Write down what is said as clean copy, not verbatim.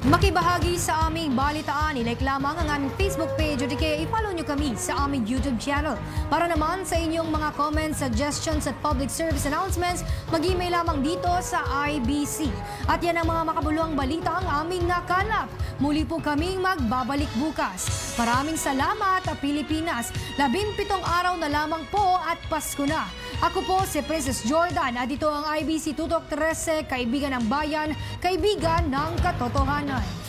Makibahagi sa aming balitaan, ilike lamang ang aming Facebook page o di kaya i-follow nyo kami sa aming YouTube channel. Para naman sa inyong mga comments, suggestions at public service announcements, mag-email lamang dito sa IBC. At yan ang mga makabuluhang balita ang aming nakalap. Muli po kaming magbabalik bukas. Maraming salamat, Pilipinas. 17 araw na lamang po at Pasko na. Ako po si Princess Jordan at ito ang IBC Tutok 13, Kaibigan ng Bayan, Kaibigan ng Katotohanan.